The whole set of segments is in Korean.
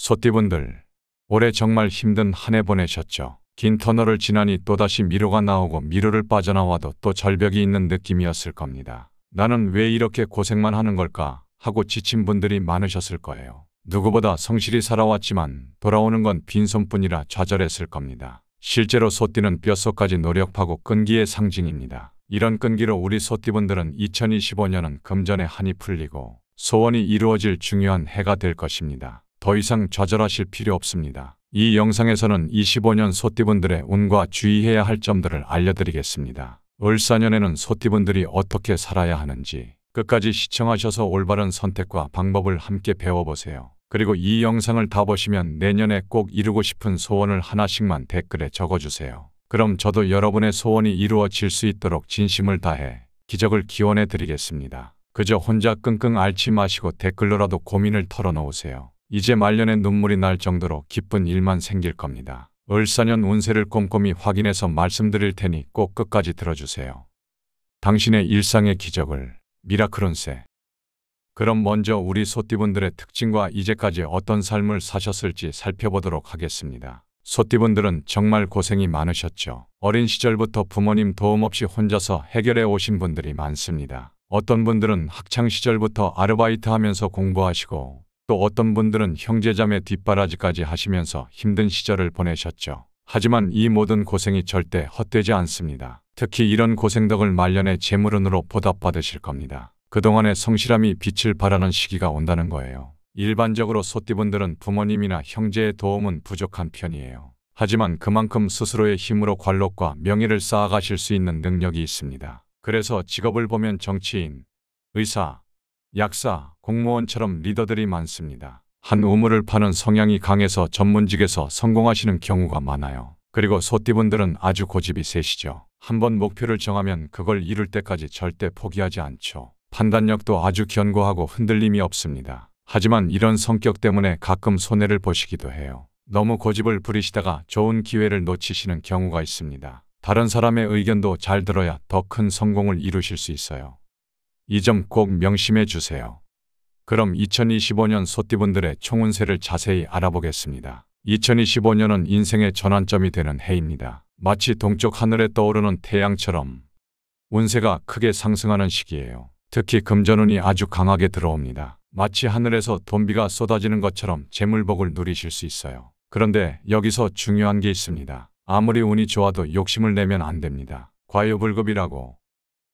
소띠분들, 올해 정말 힘든 한 해 보내셨죠? 긴 터널을 지나니 또다시 미로가 나오고 미로를 빠져나와도 또 절벽이 있는 느낌이었을 겁니다. 나는 왜 이렇게 고생만 하는 걸까 하고 지친 분들이 많으셨을 거예요. 누구보다 성실히 살아왔지만 돌아오는 건 빈손뿐이라 좌절했을 겁니다. 실제로 소띠는 뼛속까지 노력하고 끈기의 상징입니다. 이런 끈기로 우리 소띠분들은 2025년은 금전의 한이 풀리고 소원이 이루어질 중요한 해가 될 것입니다. 더 이상 좌절하실 필요 없습니다. 이 영상에서는 25년 소띠분들의 운과 주의해야 할 점들을 알려드리겠습니다. 을사년에는 소띠분들이 어떻게 살아야 하는지 끝까지 시청하셔서 올바른 선택과 방법을 함께 배워보세요. 그리고 이 영상을 다 보시면 내년에 꼭 이루고 싶은 소원을 하나씩만 댓글에 적어주세요. 그럼 저도 여러분의 소원이 이루어질 수 있도록 진심을 다해 기적을 기원해 드리겠습니다. 그저 혼자 끙끙 앓지 마시고 댓글로라도 고민을 털어놓으세요. 이제 말년에 눈물이 날 정도로 기쁜 일만 생길 겁니다. 을사년 운세를 꼼꼼히 확인해서 말씀드릴 테니 꼭 끝까지 들어주세요. 당신의 일상의 기적을 미라클 운세. 그럼 먼저 우리 소띠분들의 특징과 이제까지 어떤 삶을 사셨을지 살펴보도록 하겠습니다. 소띠분들은 정말 고생이 많으셨죠. 어린 시절부터 부모님 도움 없이 혼자서 해결해 오신 분들이 많습니다. 어떤 분들은 학창시절부터 아르바이트 하면서 공부하시고 또 어떤 분들은 형제자매 뒷바라지까지 하시면서 힘든 시절을 보내셨죠. 하지만 이 모든 고생이 절대 헛되지 않습니다. 특히 이런 고생 덕을 말년에 재물운으로 보답받으실 겁니다. 그동안의 성실함이 빛을 발하는 시기가 온다는 거예요. 일반적으로 소띠분들은 부모님이나 형제의 도움은 부족한 편이에요. 하지만 그만큼 스스로의 힘으로 관록과 명예를 쌓아가실 수 있는 능력이 있습니다. 그래서 직업을 보면 정치인, 의사, 약사, 공무원처럼 리더들이 많습니다. 한 우물을 파는 성향이 강해서 전문직에서 성공하시는 경우가 많아요. 그리고 소띠분들은 아주 고집이 세시죠. 한번 목표를 정하면 그걸 이룰 때까지 절대 포기하지 않죠. 판단력도 아주 견고하고 흔들림이 없습니다. 하지만 이런 성격 때문에 가끔 손해를 보시기도 해요. 너무 고집을 부리시다가 좋은 기회를 놓치시는 경우가 있습니다. 다른 사람의 의견도 잘 들어야 더 큰 성공을 이루실 수 있어요. 이 점 꼭 명심해 주세요. 그럼 2025년 소띠분들의 총운세를 자세히 알아보겠습니다. 2025년은 인생의 전환점이 되는 해입니다. 마치 동쪽 하늘에 떠오르는 태양처럼 운세가 크게 상승하는 시기예요. 특히 금전운이 아주 강하게 들어옵니다. 마치 하늘에서 돈비가 쏟아지는 것처럼 재물복을 누리실 수 있어요. 그런데 여기서 중요한 게 있습니다. 아무리 운이 좋아도 욕심을 내면 안 됩니다. 과유불급이라고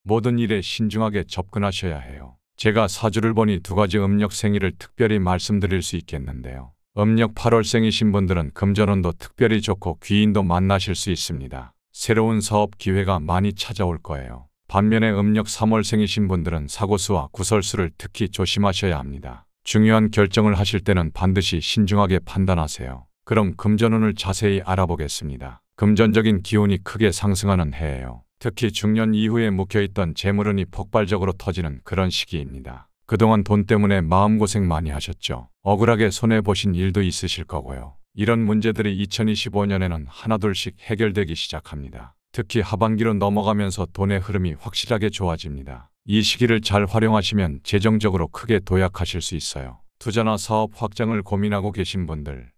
모든 일에 신중하게 접근하셔야 해요. 제가 사주를 보니 두 가지 음력 생일을 특별히 말씀드릴 수 있겠는데요. 음력 8월생이신 분들은 금전운도 특별히 좋고 귀인도 만나실 수 있습니다. 새로운 사업 기회가 많이 찾아올 거예요. 반면에 음력 3월생이신 분들은 사고수와 구설수를 특히 조심하셔야 합니다. 중요한 결정을 하실 때는 반드시 신중하게 판단하세요. 그럼 금전운을 자세히 알아보겠습니다. 금전적인 기운이 크게 상승하는 해예요. 특히 중년 이후에 묵혀있던 재물운이 폭발적으로 터지는 그런 시기입니다. 그동안 돈 때문에 마음고생 많이 하셨죠. 억울하게 손해보신 일도 있으실 거고요. 이런 문제들이 2025년에는 하나둘씩 해결되기 시작합니다. 특히 하반기로 넘어가면서 돈의 흐름이 확실하게 좋아집니다. 이 시기를 잘 활용하시면 재정적으로 크게 도약하실 수 있어요. 투자나 사업 확장을 고민하고 계신 분들,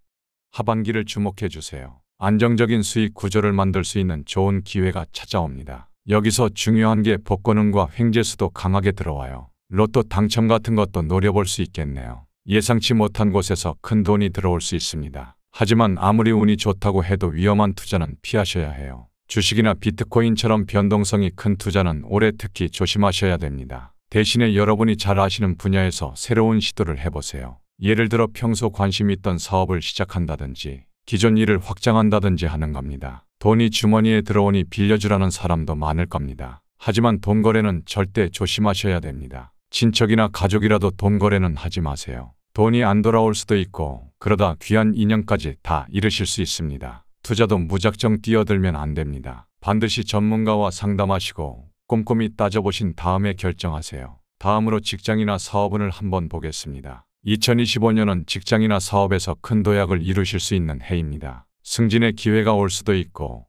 하반기를 주목해 주세요. 안정적인 수익 구조를 만들 수 있는 좋은 기회가 찾아옵니다. 여기서 중요한 게 복권운과 횡재수도 강하게 들어와요. 로또 당첨 같은 것도 노려볼 수 있겠네요. 예상치 못한 곳에서 큰 돈이 들어올 수 있습니다. 하지만 아무리 운이 좋다고 해도 위험한 투자는 피하셔야 해요. 주식이나 비트코인처럼 변동성이 큰 투자는 올해 특히 조심하셔야 됩니다. 대신에 여러분이 잘 아시는 분야에서 새로운 시도를 해보세요. 예를 들어 평소 관심 있던 사업을 시작한다든지 기존 일을 확장한다든지 하는 겁니다. 돈이 주머니에 들어오니 빌려주라는 사람도 많을 겁니다. 하지만 돈 거래는 절대 조심하셔야 됩니다. 친척이나 가족이라도 돈 거래는 하지 마세요. 돈이 안 돌아올 수도 있고 그러다 귀한 인연까지 다 잃으실 수 있습니다. 투자도 무작정 뛰어들면 안 됩니다. 반드시 전문가와 상담하시고 꼼꼼히 따져보신 다음에 결정하세요. 다음으로 직장이나 사업운을 한번 보겠습니다. 2025년은 직장이나 사업에서 큰 도약을 이루실 수 있는 해입니다. 승진의 기회가 올 수도 있고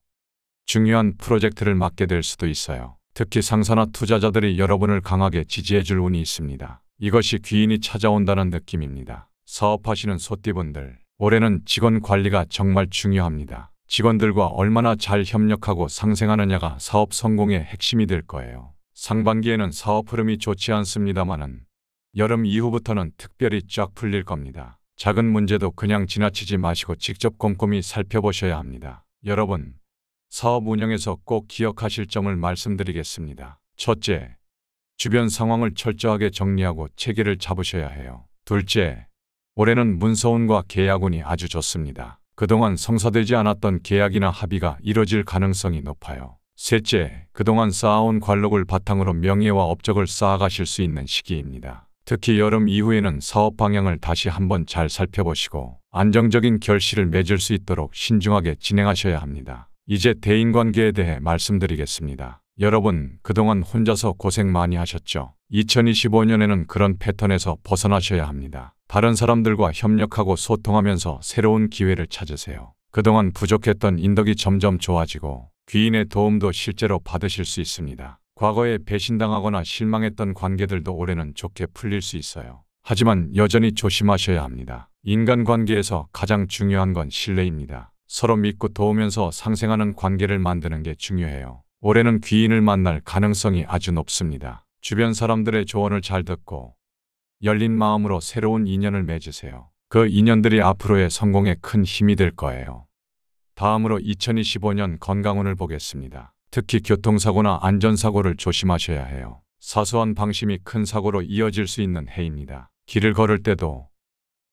중요한 프로젝트를 맡게 될 수도 있어요. 특히 상사나 투자자들이 여러분을 강하게 지지해 줄 운이 있습니다. 이것이 귀인이 찾아온다는 느낌입니다. 사업하시는 소띠분들, 올해는 직원 관리가 정말 중요합니다. 직원들과 얼마나 잘 협력하고 상생하느냐가 사업 성공의 핵심이 될 거예요. 상반기에는 사업 흐름이 좋지 않습니다마는 여름 이후부터는 특별히 쫙 풀릴 겁니다. 작은 문제도 그냥 지나치지 마시고 직접 꼼꼼히 살펴보셔야 합니다. 여러분, 사업 운영에서 꼭 기억하실 점을 말씀드리겠습니다. 첫째, 주변 상황을 철저하게 정리하고 체계를 잡으셔야 해요. 둘째, 올해는 문서운과 계약운이 아주 좋습니다. 그동안 성사되지 않았던 계약이나 합의가 이뤄질 가능성이 높아요. 셋째, 그동안 쌓아온 관록을 바탕으로 명예와 업적을 쌓아가실 수 있는 시기입니다. 특히 여름 이후에는 사업 방향을 다시 한번 잘 살펴보시고 안정적인 결실을 맺을 수 있도록 신중하게 진행하셔야 합니다. 이제 대인관계에 대해 말씀드리겠습니다. 여러분, 그동안 혼자서 고생 많이 하셨죠? 2025년에는 그런 패턴에서 벗어나셔야 합니다. 다른 사람들과 협력하고 소통하면서 새로운 기회를 찾으세요. 그동안 부족했던 인덕이 점점 좋아지고 귀인의 도움도 실제로 받으실 수 있습니다. 과거에 배신당하거나 실망했던 관계들도 올해는 좋게 풀릴 수 있어요. 하지만 여전히 조심하셔야 합니다. 인간관계에서 가장 중요한 건 신뢰입니다. 서로 믿고 도우면서 상생하는 관계를 만드는 게 중요해요. 올해는 귀인을 만날 가능성이 아주 높습니다. 주변 사람들의 조언을 잘 듣고 열린 마음으로 새로운 인연을 맺으세요. 그 인연들이 앞으로의 성공에 큰 힘이 될 거예요. 다음으로 2025년 건강운을 보겠습니다. 특히 교통사고나 안전사고를 조심하셔야 해요. 사소한 방심이 큰 사고로 이어질 수 있는 해입니다. 길을 걸을 때도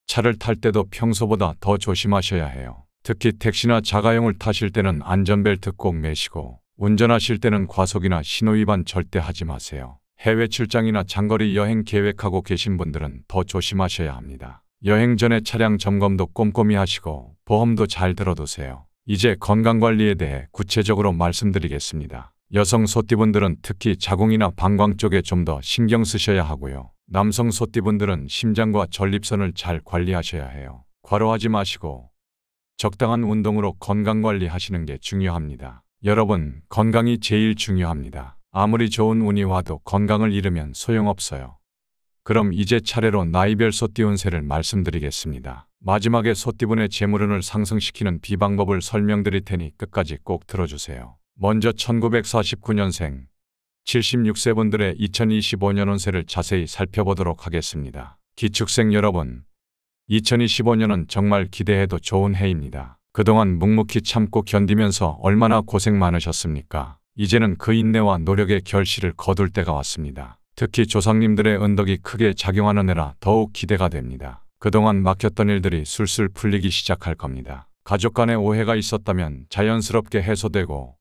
차를 탈 때도 평소보다 더 조심하셔야 해요. 특히 택시나 자가용을 타실 때는 안전벨트 꼭 매시고 운전하실 때는 과속이나 신호위반 절대 하지 마세요. 해외 출장이나 장거리 여행 계획하고 계신 분들은 더 조심하셔야 합니다. 여행 전에 차량 점검도 꼼꼼히 하시고 보험도 잘 들어두세요. 이제 건강관리에 대해 구체적으로 말씀드리겠습니다. 여성 소띠분들은 특히 자궁이나 방광 쪽에 좀 더 신경 쓰셔야 하고요. 남성 소띠분들은 심장과 전립선을 잘 관리하셔야 해요. 과로하지 마시고 적당한 운동으로 건강관리 하시는 게 중요합니다. 여러분, 건강이 제일 중요합니다. 아무리 좋은 운이 와도 건강을 잃으면 소용없어요. 그럼 이제 차례로 나이별 소띠 운세를 말씀드리겠습니다. 마지막에 소띠분의 재물운을 상승시키는 비방법을 설명드릴 테니 끝까지 꼭 들어주세요. 먼저 1949년생 76세 분들의 2025년 운세를 자세히 살펴보도록 하겠습니다. 기축생 여러분, 2025년은 정말 기대해도 좋은 해입니다. 그동안 묵묵히 참고 견디면서 얼마나 고생 많으셨습니까? 이제는 그 인내와 노력의 결실을 거둘 때가 왔습니다. 특히 조상님들의 은덕이 크게 작용하는 해라 더욱 기대가 됩니다. 그동안 막혔던 일들이 술술 풀리기 시작할 겁니다. 가족 간의 오해가 있었다면 자연스럽게 해소되고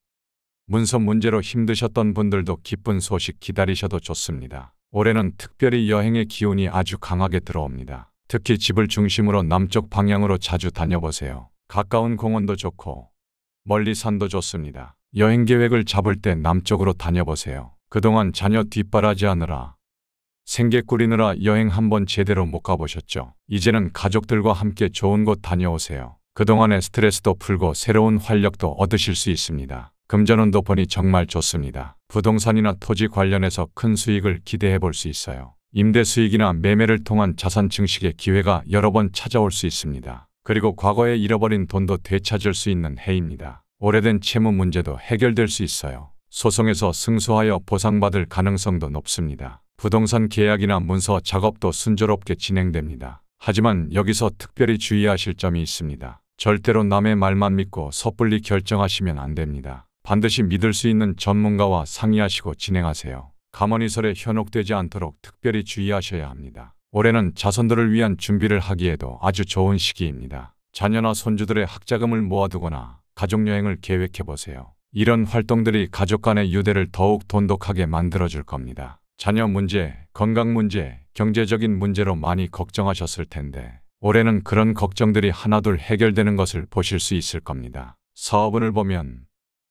문서 문제로 힘드셨던 분들도 기쁜 소식 기다리셔도 좋습니다. 올해는 특별히 여행의 기운이 아주 강하게 들어옵니다. 특히 집을 중심으로 남쪽 방향으로 자주 다녀보세요. 가까운 공원도 좋고 멀리 산도 좋습니다. 여행 계획을 잡을 때 남쪽으로 다녀보세요. 그동안 자녀 뒷바라지하느라 생계 꾸리느라 여행 한번 제대로 못 가보셨죠? 이제는 가족들과 함께 좋은 곳 다녀오세요. 그동안의 스트레스도 풀고 새로운 활력도 얻으실 수 있습니다. 금전운도 보니 정말 좋습니다. 부동산이나 토지 관련해서 큰 수익을 기대해 볼 수 있어요. 임대 수익이나 매매를 통한 자산 증식의 기회가 여러 번 찾아올 수 있습니다. 그리고 과거에 잃어버린 돈도 되찾을 수 있는 해입니다. 오래된 채무 문제도 해결될 수 있어요. 소송에서 승소하여 보상받을 가능성도 높습니다. 부동산 계약이나 문서 작업도 순조롭게 진행됩니다. 하지만 여기서 특별히 주의하실 점이 있습니다. 절대로 남의 말만 믿고 섣불리 결정하시면 안 됩니다. 반드시 믿을 수 있는 전문가와 상의하시고 진행하세요. 가머니설에 현혹되지 않도록 특별히 주의하셔야 합니다. 올해는 자손들을 위한 준비를 하기에도 아주 좋은 시기입니다. 자녀나 손주들의 학자금을 모아두거나 가족여행을 계획해보세요. 이런 활동들이 가족 간의 유대를 더욱 돈독하게 만들어줄 겁니다. 자녀 문제, 건강 문제, 경제적인 문제로 많이 걱정하셨을 텐데 올해는 그런 걱정들이 하나둘 해결되는 것을 보실 수 있을 겁니다. 사업운을 보면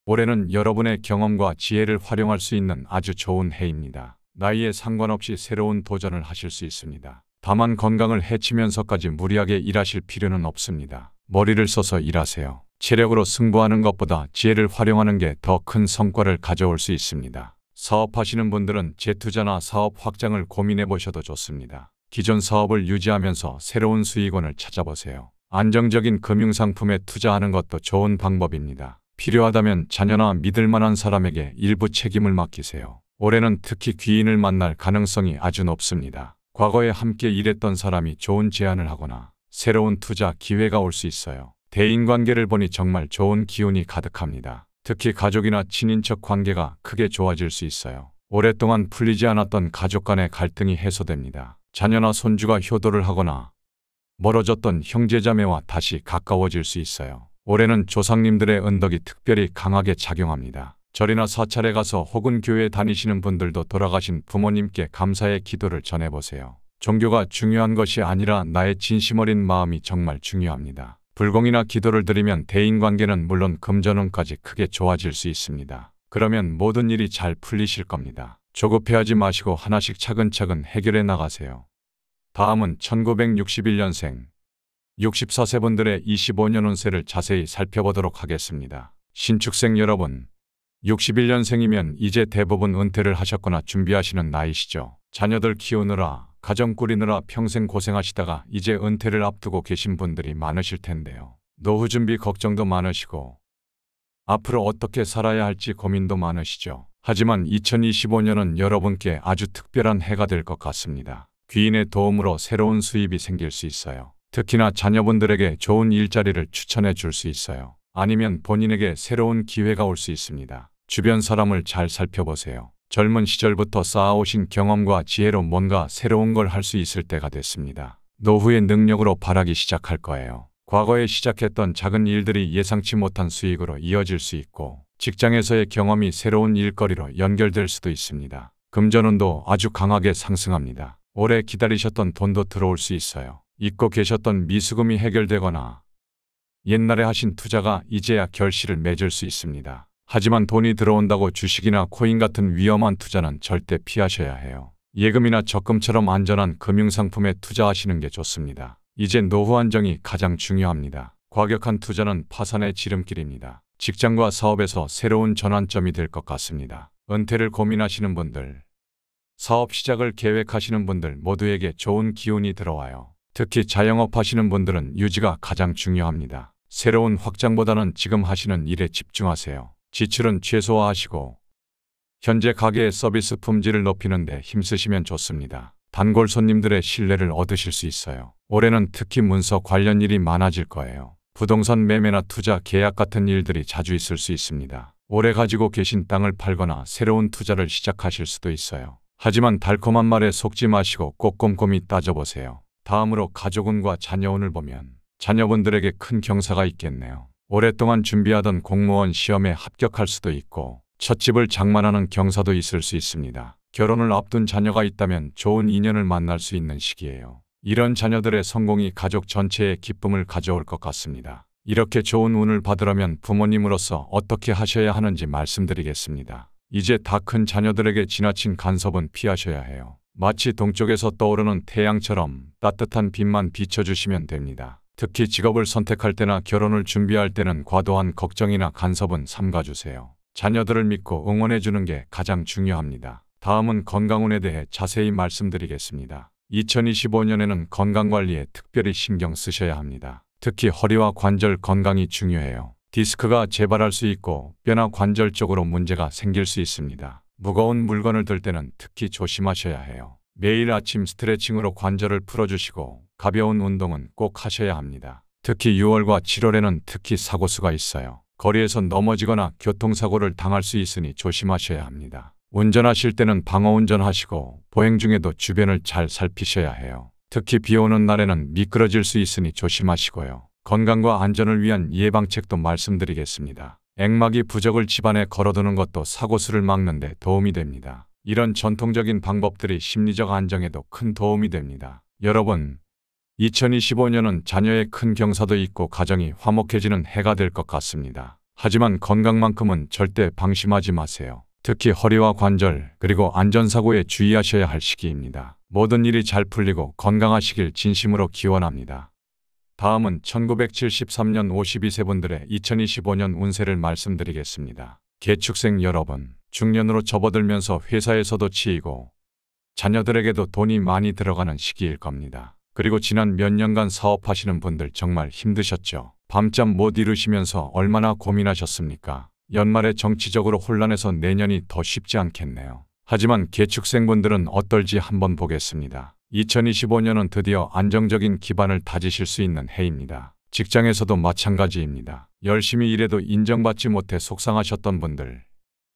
올해는 여러분의 경험과 지혜를 활용할 수 있는 아주 좋은 해입니다. 나이에 상관없이 새로운 도전을 하실 수 있습니다. 다만 건강을 해치면서까지 무리하게 일하실 필요는 없습니다. 머리를 써서 일하세요. 체력으로 승부하는 것보다 지혜를 활용하는 게 더 큰 성과를 가져올 수 있습니다. 사업하시는 분들은 재투자나 사업 확장을 고민해 보셔도 좋습니다. 기존 사업을 유지하면서 새로운 수익원을 찾아보세요. 안정적인 금융상품에 투자하는 것도 좋은 방법입니다. 필요하다면 자녀나 믿을 만한 사람에게 일부 책임을 맡기세요. 올해는 특히 귀인을 만날 가능성이 아주 높습니다. 과거에 함께 일했던 사람이 좋은 제안을 하거나 새로운 투자 기회가 올 수 있어요. 대인관계를 보니 정말 좋은 기운이 가득합니다. 특히 가족이나 친인척 관계가 크게 좋아질 수 있어요. 오랫동안 풀리지 않았던 가족 간의 갈등이 해소됩니다. 자녀나 손주가 효도를 하거나 멀어졌던 형제자매와 다시 가까워질 수 있어요. 올해는 조상님들의 은덕이 특별히 강하게 작용합니다. 절이나 사찰에 가서 혹은 교회 다니시는 분들도 돌아가신 부모님께 감사의 기도를 전해보세요. 종교가 중요한 것이 아니라 나의 진심 어린 마음이 정말 중요합니다. 불공이나 기도를 드리면 대인관계는 물론 금전운까지 크게 좋아질 수 있습니다. 그러면 모든 일이 잘 풀리실 겁니다. 조급해하지 마시고 하나씩 차근차근 해결해 나가세요. 다음은 1961년생 64세 분들의 25년 운세를 자세히 살펴보도록 하겠습니다. 신축생 여러분, 61년생이면 이제 대부분 은퇴를 하셨거나 준비하시는 나이시죠. 자녀들 키우느라, 가정 꾸리느라 평생 고생하시다가 이제 은퇴를 앞두고 계신 분들이 많으실 텐데요. 노후 준비 걱정도 많으시고 앞으로 어떻게 살아야 할지 고민도 많으시죠. 하지만 2025년은 여러분께 아주 특별한 해가 될 것 같습니다. 귀인의 도움으로 새로운 수입이 생길 수 있어요. 특히나 자녀분들에게 좋은 일자리를 추천해 줄 수 있어요. 아니면 본인에게 새로운 기회가 올 수 있습니다. 주변 사람을 잘 살펴보세요. 젊은 시절부터 쌓아오신 경험과 지혜로 뭔가 새로운 걸 할 수 있을 때가 됐습니다. 노후의 능력으로 발하기 시작할 거예요. 과거에 시작했던 작은 일들이 예상치 못한 수익으로 이어질 수 있고 직장에서의 경험이 새로운 일거리로 연결될 수도 있습니다. 금전운도 아주 강하게 상승합니다. 오래 기다리셨던 돈도 들어올 수 있어요. 잊고 계셨던 미수금이 해결되거나 옛날에 하신 투자가 이제야 결실을 맺을 수 있습니다. 하지만 돈이 들어온다고 주식이나 코인 같은 위험한 투자는 절대 피하셔야 해요. 예금이나 적금처럼 안전한 금융상품에 투자하시는 게 좋습니다. 이제 노후 안정이 가장 중요합니다. 과격한 투자는 파산의 지름길입니다. 직장과 사업에서 새로운 전환점이 될 것 같습니다. 은퇴를 고민하시는 분들, 사업 시작을 계획하시는 분들 모두에게 좋은 기운이 들어와요. 특히 자영업 하시는 분들은 유지가 가장 중요합니다. 새로운 확장보다는 지금 하시는 일에 집중하세요. 지출은 최소화하시고 현재 가게의 서비스 품질을 높이는 데 힘쓰시면 좋습니다. 단골 손님들의 신뢰를 얻으실 수 있어요. 올해는 특히 문서 관련 일이 많아질 거예요. 부동산 매매나 투자, 계약 같은 일들이 자주 있을 수 있습니다. 오래 가지고 계신 땅을 팔거나 새로운 투자를 시작하실 수도 있어요. 하지만 달콤한 말에 속지 마시고 꼭 꼼꼼히 따져보세요. 다음으로 가족운과 자녀운을 보면 자녀분들에게 큰 경사가 있겠네요. 오랫동안 준비하던 공무원 시험에 합격할 수도 있고 첫 집을 장만하는 경사도 있을 수 있습니다. 결혼을 앞둔 자녀가 있다면 좋은 인연을 만날 수 있는 시기예요. 이런 자녀들의 성공이 가족 전체에 기쁨을 가져올 것 같습니다. 이렇게 좋은 운을 받으려면 부모님으로서 어떻게 하셔야 하는지 말씀드리겠습니다. 이제 다 큰 자녀들에게 지나친 간섭은 피하셔야 해요. 마치 동쪽에서 떠오르는 태양처럼 따뜻한 빛만 비춰주시면 됩니다. 특히 직업을 선택할 때나 결혼을 준비할 때는 과도한 걱정이나 간섭은 삼가주세요. 자녀들을 믿고 응원해주는 게 가장 중요합니다. 다음은 건강운에 대해 자세히 말씀드리겠습니다. 2025년에는 건강관리에 특별히 신경 쓰셔야 합니다. 특히 허리와 관절 건강이 중요해요. 디스크가 재발할 수 있고 뼈나 관절 쪽으로 문제가 생길 수 있습니다. 무거운 물건을 들 때는 특히 조심하셔야 해요. 매일 아침 스트레칭으로 관절을 풀어주시고 가벼운 운동은 꼭 하셔야 합니다. 특히 6월과 7월에는 특히 사고수가 있어요. 거리에서 넘어지거나 교통사고를 당할 수 있으니 조심하셔야 합니다. 운전하실 때는 방어운전하시고 보행 중에도 주변을 잘 살피셔야 해요. 특히 비 오는 날에는 미끄러질 수 있으니 조심하시고요. 건강과 안전을 위한 예방책도 말씀드리겠습니다. 액막이 부적을 집안에 걸어두는 것도 사고수를 막는 데 도움이 됩니다. 이런 전통적인 방법들이 심리적 안정에도 큰 도움이 됩니다. 여러분, 2025년은 자녀의 큰 경사도 있고 가정이 화목해지는 해가 될 것 같습니다. 하지만 건강만큼은 절대 방심하지 마세요. 특히 허리와 관절 그리고 안전사고에 주의하셔야 할 시기입니다. 모든 일이 잘 풀리고 건강하시길 진심으로 기원합니다. 다음은 1973년 52세 분들의 2025년 운세를 말씀드리겠습니다. 개축생 여러분, 중년으로 접어들면서 회사에서도 치이고 자녀들에게도 돈이 많이 들어가는 시기일 겁니다. 그리고 지난 몇 년간 사업하시는 분들 정말 힘드셨죠. 밤잠 못 이루시면서 얼마나 고민하셨습니까? 연말에 정치적으로 혼란해서 내년이 더 쉽지 않겠네요. 하지만 개축생분들은 어떨지 한번 보겠습니다. 2025년은 드디어 안정적인 기반을 다지실 수 있는 해입니다. 직장에서도 마찬가지입니다. 열심히 일해도 인정받지 못해 속상하셨던 분들,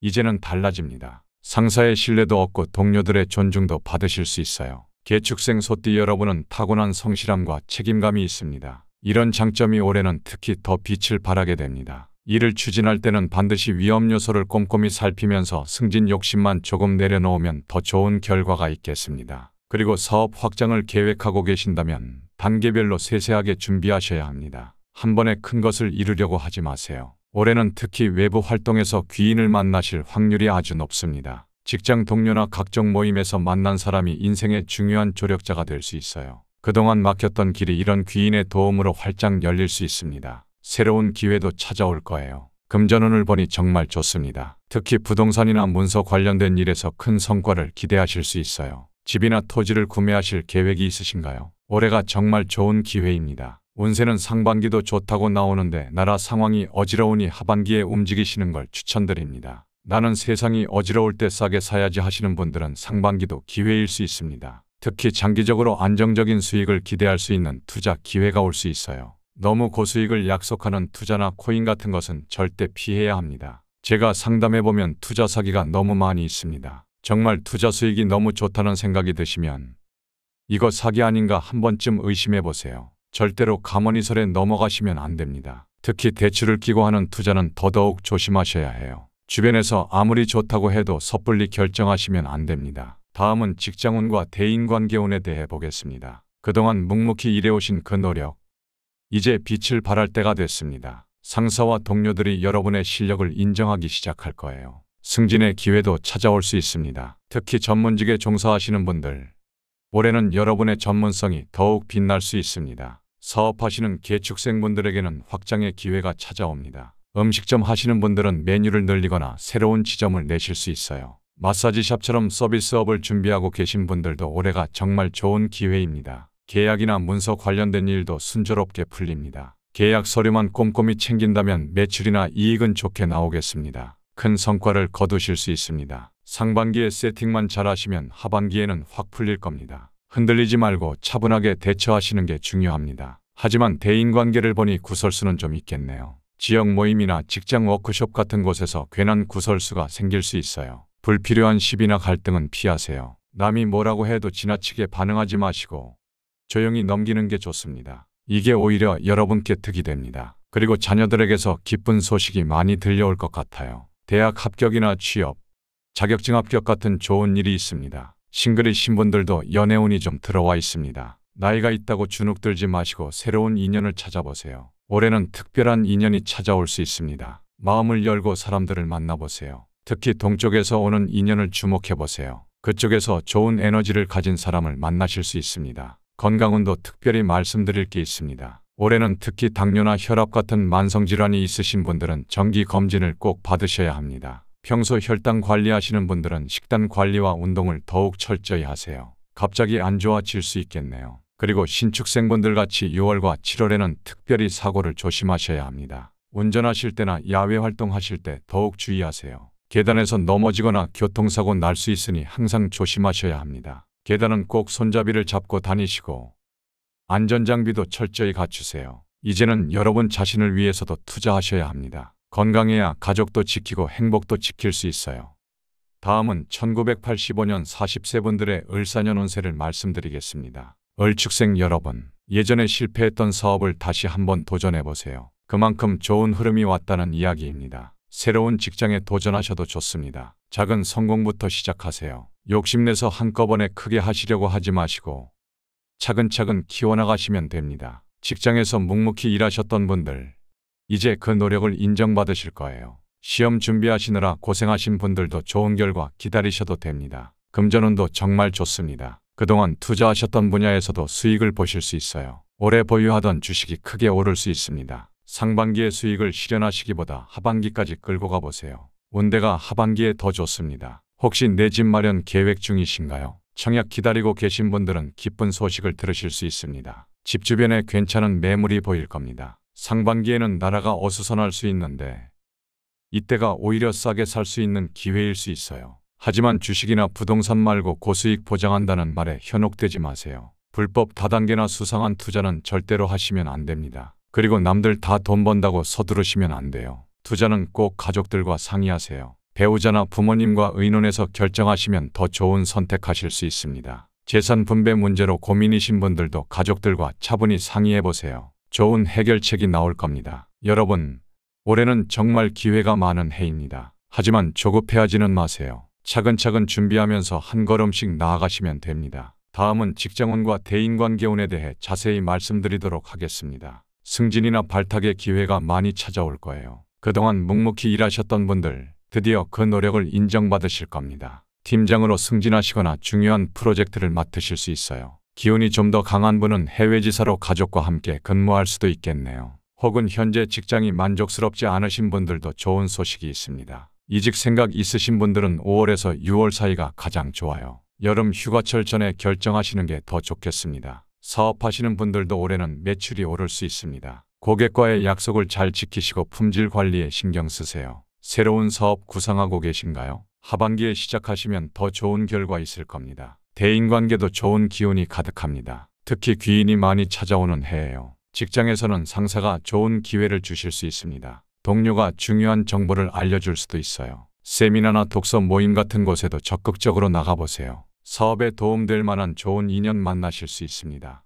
이제는 달라집니다. 상사의 신뢰도 얻고 동료들의 존중도 받으실 수 있어요. 개축생 소띠 여러분은 타고난 성실함과 책임감이 있습니다. 이런 장점이 올해는 특히 더 빛을 발하게 됩니다. 일을 추진할 때는 반드시 위험 요소를 꼼꼼히 살피면서 승진 욕심만 조금 내려놓으면 더 좋은 결과가 있겠습니다. 그리고 사업 확장을 계획하고 계신다면 단계별로 세세하게 준비하셔야 합니다. 한 번에 큰 것을 이루려고 하지 마세요. 올해는 특히 외부 활동에서 귀인을 만나실 확률이 아주 높습니다. 직장 동료나 각종 모임에서 만난 사람이 인생의 중요한 조력자가 될 수 있어요. 그동안 막혔던 길이 이런 귀인의 도움으로 활짝 열릴 수 있습니다. 새로운 기회도 찾아올 거예요. 금전운을 보니 정말 좋습니다. 특히 부동산이나 문서 관련된 일에서 큰 성과를 기대하실 수 있어요. 집이나 토지를 구매하실 계획이 있으신가요? 올해가 정말 좋은 기회입니다. 운세는 상반기도 좋다고 나오는데 나라 상황이 어지러우니 하반기에 움직이시는 걸 추천드립니다. 나는 세상이 어지러울 때 싸게 사야지 하시는 분들은 상반기도 기회일 수 있습니다. 특히 장기적으로 안정적인 수익을 기대할 수 있는 투자 기회가 올 수 있어요. 너무 고수익을 약속하는 투자나 코인 같은 것은 절대 피해야 합니다. 제가 상담해보면 투자 사기가 너무 많이 있습니다. 정말 투자 수익이 너무 좋다는 생각이 드시면 이거 사기 아닌가 한 번쯤 의심해보세요. 절대로 가머니설에 넘어가시면 안 됩니다. 특히 대출을 끼고 하는 투자는 더더욱 조심하셔야 해요. 주변에서 아무리 좋다고 해도 섣불리 결정하시면 안 됩니다. 다음은 직장운과 대인관계운에 대해 보겠습니다. 그동안 묵묵히 일해오신 그 노력, 이제 빛을 발할 때가 됐습니다. 상사와 동료들이 여러분의 실력을 인정하기 시작할 거예요. 승진의 기회도 찾아올 수 있습니다. 특히 전문직에 종사하시는 분들, 올해는 여러분의 전문성이 더욱 빛날 수 있습니다. 사업하시는 개축생분들에게는 확장의 기회가 찾아옵니다. 음식점 하시는 분들은 메뉴를 늘리거나 새로운 지점을 내실 수 있어요. 마사지샵처럼 서비스업을 준비하고 계신 분들도 올해가 정말 좋은 기회입니다. 계약이나 문서 관련된 일도 순조롭게 풀립니다. 계약 서류만 꼼꼼히 챙긴다면 매출이나 이익은 좋게 나오겠습니다. 큰 성과를 거두실 수 있습니다. 상반기에 세팅만 잘하시면 하반기에는 확 풀릴 겁니다. 흔들리지 말고 차분하게 대처하시는 게 중요합니다. 하지만 대인관계를 보니 구설수는 좀 있겠네요. 지역 모임이나 직장 워크숍 같은 곳에서 괜한 구설수가 생길 수 있어요. 불필요한 시비나 갈등은 피하세요. 남이 뭐라고 해도 지나치게 반응하지 마시고 조용히 넘기는 게 좋습니다. 이게 오히려 여러분께 득이 됩니다. 그리고 자녀들에게서 기쁜 소식이 많이 들려올 것 같아요. 대학 합격이나 취업, 자격증 합격 같은 좋은 일이 있습니다. 싱글이신 분들도 연애운이 좀 들어와 있습니다. 나이가 있다고 주눅들지 마시고 새로운 인연을 찾아보세요. 올해는 특별한 인연이 찾아올 수 있습니다. 마음을 열고 사람들을 만나보세요. 특히 동쪽에서 오는 인연을 주목해보세요. 그쪽에서 좋은 에너지를 가진 사람을 만나실 수 있습니다. 건강운도 특별히 말씀드릴 게 있습니다. 올해는 특히 당뇨나 혈압 같은 만성질환이 있으신 분들은 정기검진을 꼭 받으셔야 합니다. 평소 혈당 관리하시는 분들은 식단 관리와 운동을 더욱 철저히 하세요. 갑자기 안 좋아질 수 있겠네요. 그리고 신축생분들 같이 6월과 7월에는 특별히 사고를 조심하셔야 합니다. 운전하실 때나 야외 활동하실 때 더욱 주의하세요. 계단에서 넘어지거나 교통사고 날 수 있으니 항상 조심하셔야 합니다. 계단은 꼭 손잡이를 잡고 다니시고 안전장비도 철저히 갖추세요. 이제는 여러분 자신을 위해서도 투자하셔야 합니다. 건강해야 가족도 지키고 행복도 지킬 수 있어요. 다음은 1985년 40세 분들의 을사년 운세를 말씀드리겠습니다. 을축생 여러분, 예전에 실패했던 사업을 다시 한번 도전해보세요. 그만큼 좋은 흐름이 왔다는 이야기입니다. 새로운 직장에 도전하셔도 좋습니다. 작은 성공부터 시작하세요. 욕심내서 한꺼번에 크게 하시려고 하지 마시고 차근차근 키워나가시면 됩니다. 직장에서 묵묵히 일하셨던 분들, 이제 그 노력을 인정받으실 거예요. 시험 준비하시느라 고생하신 분들도 좋은 결과 기다리셔도 됩니다. 금전운도 정말 좋습니다. 그동안 투자하셨던 분야에서도 수익을 보실 수 있어요. 오래 보유하던 주식이 크게 오를 수 있습니다. 상반기의 수익을 실현하시기보다 하반기까지 끌고 가보세요. 운대가 하반기에 더 좋습니다. 혹시 내 집 마련 계획 중이신가요? 청약 기다리고 계신 분들은 기쁜 소식을 들으실 수 있습니다. 집 주변에 괜찮은 매물이 보일 겁니다. 상반기에는 나라가 어수선할 수 있는데 이때가 오히려 싸게 살 수 있는 기회일 수 있어요. 하지만 주식이나 부동산 말고 고수익 보장한다는 말에 현혹되지 마세요. 불법 다단계나 수상한 투자는 절대로 하시면 안 됩니다. 그리고 남들 다 돈 번다고 서두르시면 안 돼요. 투자는 꼭 가족들과 상의하세요. 배우자나 부모님과 의논해서 결정하시면 더 좋은 선택하실 수 있습니다. 재산 분배 문제로 고민이신 분들도 가족들과 차분히 상의해보세요. 좋은 해결책이 나올 겁니다. 여러분, 올해는 정말 기회가 많은 해입니다. 하지만 조급해하지는 마세요. 차근차근 준비하면서 한 걸음씩 나아가시면 됩니다. 다음은 직장운과 대인관계운에 대해 자세히 말씀드리도록 하겠습니다. 승진이나 발탁의 기회가 많이 찾아올 거예요. 그동안 묵묵히 일하셨던 분들, 드디어 그 노력을 인정받으실 겁니다. 팀장으로 승진하시거나 중요한 프로젝트를 맡으실 수 있어요. 기운이 좀 더 강한 분은 해외지사로 가족과 함께 근무할 수도 있겠네요. 혹은 현재 직장이 만족스럽지 않으신 분들도 좋은 소식이 있습니다. 이직 생각 있으신 분들은 5월에서 6월 사이가 가장 좋아요. 여름 휴가철 전에 결정하시는 게 더 좋겠습니다. 사업하시는 분들도 올해는 매출이 오를 수 있습니다. 고객과의 약속을 잘 지키시고 품질 관리에 신경 쓰세요. 새로운 사업 구상하고 계신가요? 하반기에 시작하시면 더 좋은 결과 있을 겁니다. 대인관계도 좋은 기운이 가득합니다. 특히 귀인이 많이 찾아오는 해예요. 직장에서는 상사가 좋은 기회를 주실 수 있습니다. 동료가 중요한 정보를 알려줄 수도 있어요. 세미나나 독서 모임 같은 곳에도 적극적으로 나가보세요. 사업에 도움될 만한 좋은 인연 만나실 수 있습니다.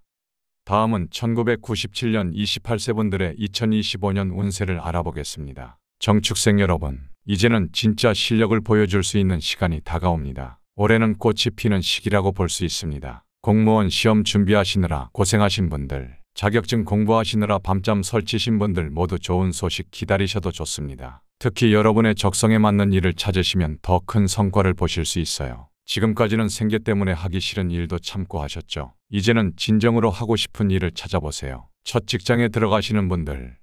다음은 1997년 28세 분들의 2025년 운세를 알아보겠습니다. 정축생 여러분, 이제는 진짜 실력을 보여줄 수 있는 시간이 다가옵니다. 올해는 꽃이 피는 시기라고 볼 수 있습니다. 공무원 시험 준비하시느라 고생하신 분들, 자격증 공부하시느라 밤잠 설치신 분들 모두 좋은 소식 기다리셔도 좋습니다. 특히 여러분의 적성에 맞는 일을 찾으시면 더 큰 성과를 보실 수 있어요. 지금까지는 생계 때문에 하기 싫은 일도 참고 하셨죠. 이제는 진정으로 하고 싶은 일을 찾아보세요. 첫 직장에 들어가시는 분들,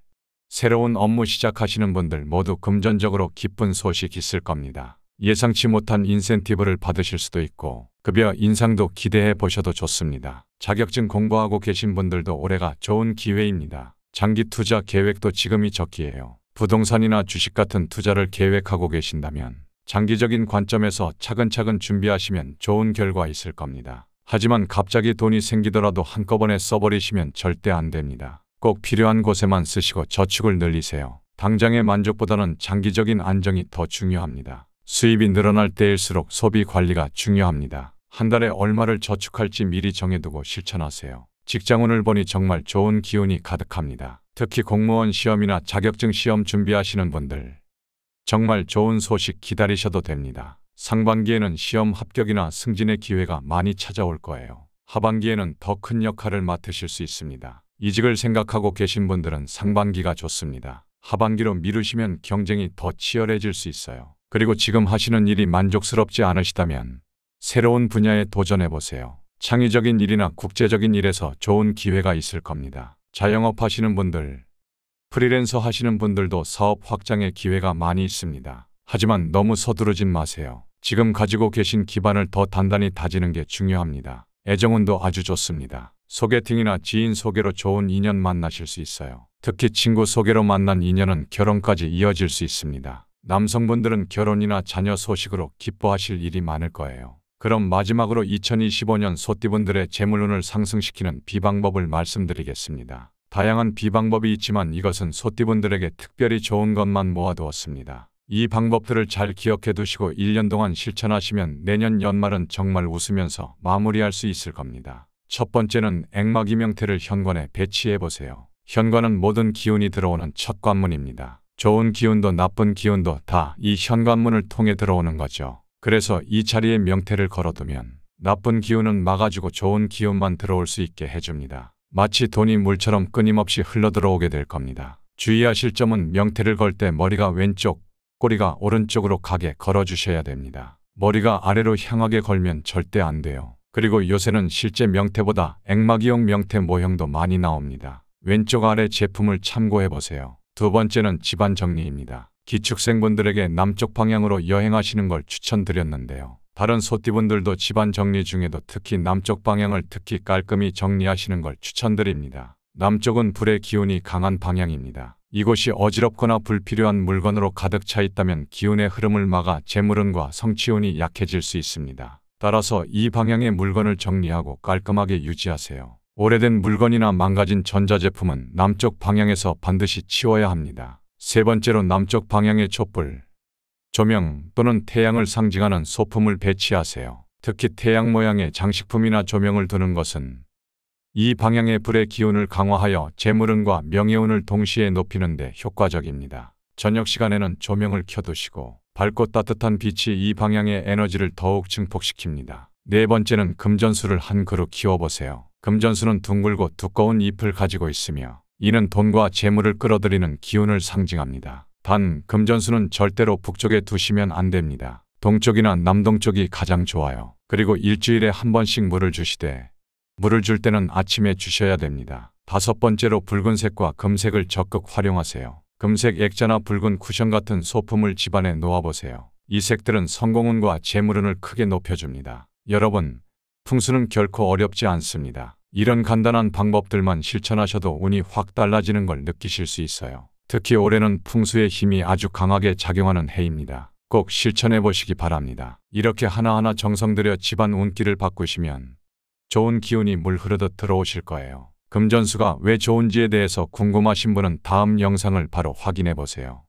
새로운 업무 시작하시는 분들 모두 금전적으로 기쁜 소식 있을 겁니다. 예상치 못한 인센티브를 받으실 수도 있고 급여 인상도 기대해 보셔도 좋습니다. 자격증 공부하고 계신 분들도 올해가 좋은 기회입니다. 장기 투자 계획도 지금이 적기예요. 부동산이나 주식 같은 투자를 계획하고 계신다면 장기적인 관점에서 차근차근 준비하시면 좋은 결과 있을 겁니다. 하지만 갑자기 돈이 생기더라도 한꺼번에 써버리시면 절대 안 됩니다. 꼭 필요한 곳에만 쓰시고 저축을 늘리세요. 당장의 만족보다는 장기적인 안정이 더 중요합니다. 수입이 늘어날 때일수록 소비 관리가 중요합니다. 한 달에 얼마를 저축할지 미리 정해두고 실천하세요. 직장운을 보니 정말 좋은 기운이 가득합니다. 특히 공무원 시험이나 자격증 시험 준비하시는 분들, 정말 좋은 소식 기다리셔도 됩니다. 상반기에는 시험 합격이나 승진의 기회가 많이 찾아올 거예요. 하반기에는 더 큰 역할을 맡으실 수 있습니다. 이직을 생각하고 계신 분들은 상반기가 좋습니다. 하반기로 미루시면 경쟁이 더 치열해질 수 있어요. 그리고 지금 하시는 일이 만족스럽지 않으시다면 새로운 분야에 도전해보세요. 창의적인 일이나 국제적인 일에서 좋은 기회가 있을 겁니다. 자영업 하시는 분들, 프리랜서 하시는 분들도 사업 확장의 기회가 많이 있습니다. 하지만 너무 서두르진 마세요. 지금 가지고 계신 기반을 더 단단히 다지는 게 중요합니다. 애정운도 아주 좋습니다. 소개팅이나 지인 소개로 좋은 인연 만나실 수 있어요. 특히 친구 소개로 만난 인연은 결혼까지 이어질 수 있습니다. 남성분들은 결혼이나 자녀 소식으로 기뻐하실 일이 많을 거예요. 그럼 마지막으로 2025년 소띠분들의 재물운을 상승시키는 비방법을 말씀드리겠습니다. 다양한 비방법이 있지만 이것은 소띠분들에게 특별히 좋은 것만 모아두었습니다. 이 방법들을 잘 기억해 두시고 1년 동안 실천하시면 내년 연말은 정말 웃으면서 마무리할 수 있을 겁니다. 첫 번째는 액마기 명태를 현관에 배치해 보세요. 현관은 모든 기운이 들어오는 첫 관문입니다. 좋은 기운도 나쁜 기운도 다 이 현관문을 통해 들어오는 거죠. 그래서 이 자리에 명태를 걸어두면 나쁜 기운은 막아주고 좋은 기운만 들어올 수 있게 해줍니다. 마치 돈이 물처럼 끊임없이 흘러들어오게 될 겁니다. 주의하실 점은 명태를 걸 때 머리가 왼쪽, 꼬리가 오른쪽으로 가게 걸어주셔야 됩니다. 머리가 아래로 향하게 걸면 절대 안 돼요. 그리고 요새는 실제 명태보다 액마기용 명태 모형도 많이 나옵니다. 왼쪽 아래 제품을 참고해보세요. 두 번째는 집안 정리입니다. 기축생분들에게 남쪽 방향으로 여행하시는 걸 추천드렸는데요. 다른 소띠분들도 집안 정리 중에도 특히 남쪽 방향을 특히 깔끔히 정리하시는 걸 추천드립니다. 남쪽은 불의 기운이 강한 방향입니다. 이곳이 어지럽거나 불필요한 물건으로 가득 차 있다면 기운의 흐름을 막아 재물운과 성취운이 약해질 수 있습니다. 따라서 이 방향의 물건을 정리하고 깔끔하게 유지하세요. 오래된 물건이나 망가진 전자제품은 남쪽 방향에서 반드시 치워야 합니다. 세 번째로 남쪽 방향의 촛불, 조명 또는 태양을 상징하는 소품을 배치하세요. 특히 태양 모양의 장식품이나 조명을 두는 것은 이 방향의 불의 기운을 강화하여 재물운과 명예운을 동시에 높이는 데 효과적입니다. 저녁 시간에는 조명을 켜두시고 밝고 따뜻한 빛이 이 방향의 에너지를 더욱 증폭시킵니다. 네 번째는 금전수를 한 그루 키워보세요. 금전수는 둥글고 두꺼운 잎을 가지고 있으며 이는 돈과 재물을 끌어들이는 기운을 상징합니다. 단, 금전수는 절대로 북쪽에 두시면 안 됩니다. 동쪽이나 남동쪽이 가장 좋아요. 그리고 일주일에 한 번씩 물을 주시되 물을 줄 때는 아침에 주셔야 됩니다. 다섯 번째로 붉은색과 금색을 적극 활용하세요. 금색 액자나 붉은 쿠션 같은 소품을 집안에 놓아보세요. 이 색들은 성공운과 재물운을 크게 높여줍니다. 여러분, 풍수는 결코 어렵지 않습니다. 이런 간단한 방법들만 실천하셔도 운이 확 달라지는 걸 느끼실 수 있어요. 특히 올해는 풍수의 힘이 아주 강하게 작용하는 해입니다. 꼭 실천해 보시기 바랍니다. 이렇게 하나하나 정성 들여 집안 운기를 바꾸시면 좋은 기운이 물 흐르듯 들어오실 거예요. 금전수가 왜 좋은지에 대해서 궁금하신 분은 다음 영상을 바로 확인해 보세요.